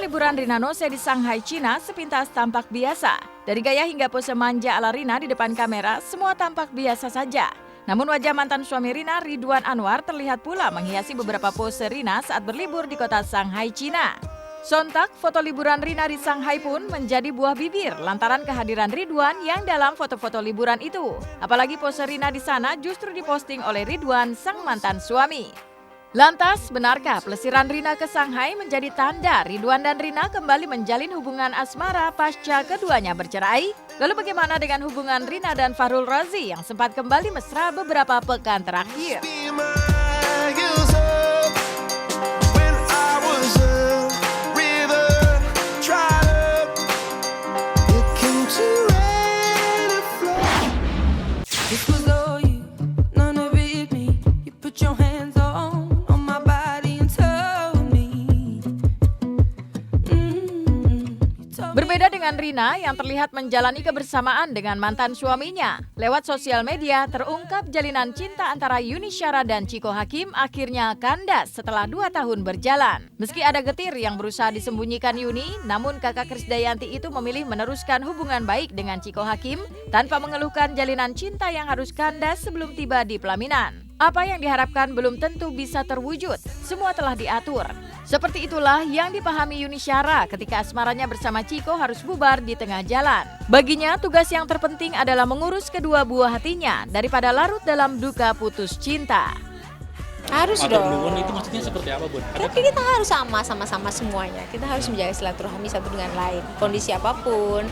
liburan Rina Nose di Shanghai, Cina sepintas tampak biasa. Dari gaya hingga pose manja ala Rina di depan kamera, semua tampak biasa saja. Namun wajah mantan suami Rina, Ridwan Anwar, terlihat pula menghiasi beberapa pose Rina saat berlibur di kota Shanghai, Cina. Sontak, foto liburan Rina di Shanghai pun menjadi buah bibir lantaran kehadiran Ridwan yang dalam foto-foto liburan itu. Apalagi pose Rina di sana justru diposting oleh Ridwan, sang mantan suami. Lantas, benarkah pelesiran Rina ke Shanghai menjadi tanda Ridwan dan Rina kembali menjalin hubungan asmara pasca keduanya bercerai? Lalu bagaimana dengan hubungan Rina dan Fahrul Razi yang sempat kembali mesra beberapa pekan terakhir? Berbeda dengan Rina yang terlihat menjalani kebersamaan dengan mantan suaminya. Lewat sosial media terungkap jalinan cinta antara Yuni Syara dan Chiko Hakim akhirnya kandas setelah 2 tahun berjalan. Meski ada getir yang berusaha disembunyikan Yuni, namun kakak Krisdayanti itu memilih meneruskan hubungan baik dengan Chiko Hakim tanpa mengeluhkan jalinan cinta yang harus kandas sebelum tiba di pelaminan. Apa yang diharapkan belum tentu bisa terwujud, semua telah diatur. Seperti itulah yang dipahami Yuni Syara ketika asmaranya bersama Chiko harus bubar di tengah jalan. Baginya, tugas yang terpenting adalah mengurus kedua buah hatinya daripada larut dalam duka putus cinta. Harus Atau dong. hubungan itu maksudnya seperti apa, Bun? Tapi kita harus sama-sama semuanya. Kita harus menjaga silaturahmi satu dengan lain. Kondisi apapun,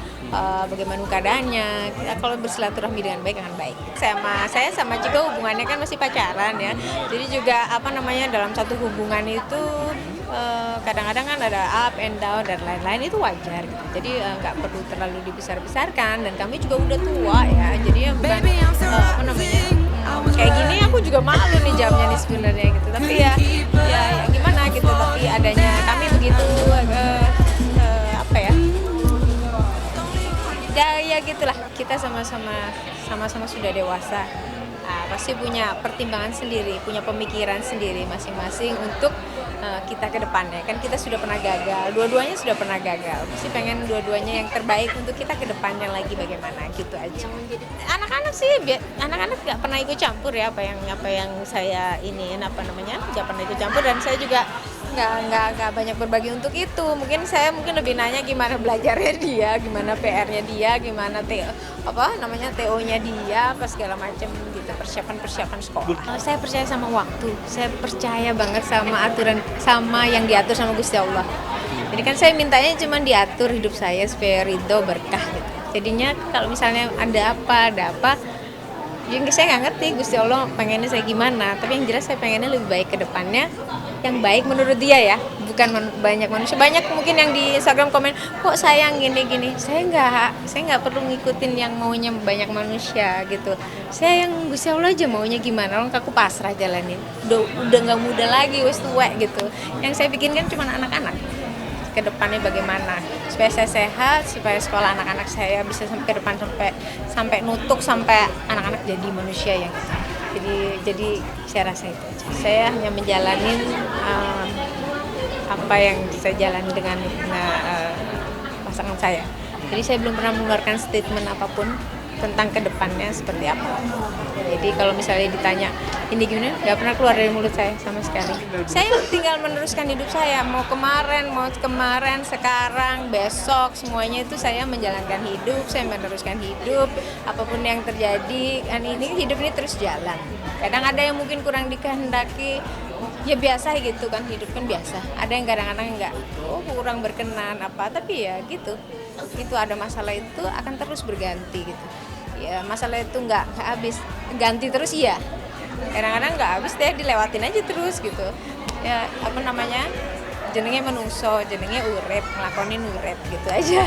bagaimana keadaannya. Kita kalau bersilaturahmi dengan baik akan baik. Saya sama Chiko hubungannya kan masih pacaran ya. Jadi juga dalam satu hubungan itu kadang-kadang kan ada up and down dan lain-lain, itu wajar gitu. Jadi nggak perlu terlalu dibesar-besarkan, dan kami juga udah tua ya. Jadi ya bukan kayak gini aku juga malu nih jawabnya nih sebenarnya gitu. Tapi ya gimana gitu. Tapi adanya kami begitu ya gitulah. Kita sama-sama sudah dewasa. Pasti punya pertimbangan sendiri, punya pemikiran sendiri masing-masing untuk kita ke depannya. Kan kita sudah pernah gagal, dua-duanya sudah pernah gagal. Pasti pengen dua-duanya yang terbaik untuk kita ke depannya lagi bagaimana gitu aja. Anak-anak sih, anak-anak nggak pernah ikut campur ya apa yang saya nggak pernah ikut campur, dan saya juga nggak banyak berbagi untuk itu. Saya mungkin lebih nanya gimana belajarnya dia, gimana PR-nya dia, gimana TO-nya dia, apa segala macam gitu, persiapan sekolah. Saya percaya sama waktu, saya percaya banget sama aturan, sama yang diatur sama Gusti Allah. Jadi kan saya mintanya cuma diatur hidup saya supaya ridho, berkah gitu. Jadinya kalau misalnya ada apa, jadi saya nggak ngerti Gusti Allah pengennya saya gimana, tapi yang jelas saya pengennya lebih baik ke depannya, yang baik menurut dia ya, bukan banyak manusia. Banyak mungkin yang di Instagram komen, kok sayang gini-gini. Saya nggak perlu ngikutin yang maunya banyak manusia gitu. Saya yang Gusti Allah aja maunya gimana, orang aku pasrah jalanin. Udah nggak muda lagi, wes tua gitu. Yang saya bikin kan cuma anak-anak. Ke depannya bagaimana supaya saya sehat, supaya sekolah anak-anak saya bisa sampai ke depan, sampai nutuk, sampai anak-anak jadi manusia yang jadi saya rasa itu aja. Saya hanya menjalani apa yang saya jalani dengan pasangan saya. Jadi saya belum pernah mengeluarkan statement apapun tentang ke depannya seperti apa. Jadi kalau misalnya ditanya ini gimana, nggak pernah keluar dari mulut saya sama sekali. Saya tinggal meneruskan hidup saya, mau kemarin, sekarang, besok, semuanya itu saya menjalankan hidup, saya meneruskan hidup. Apapun yang terjadi, hidup ini terus jalan. Kadang ada yang mungkin kurang dikehendaki, ya biasa gitu kan, hidup kan biasa. Ada yang kadang-kadang nggak, kurang berkenan tapi ya gitu. Itu ada masalah itu akan terus berganti gitu. Ya masalah itu nggak habis, ganti terus iya. Kadang-kadang nggak habis deh, dilewatin aja terus gitu. Ya jenenge menungso, jenenge urip, ngelakonin urip gitu aja.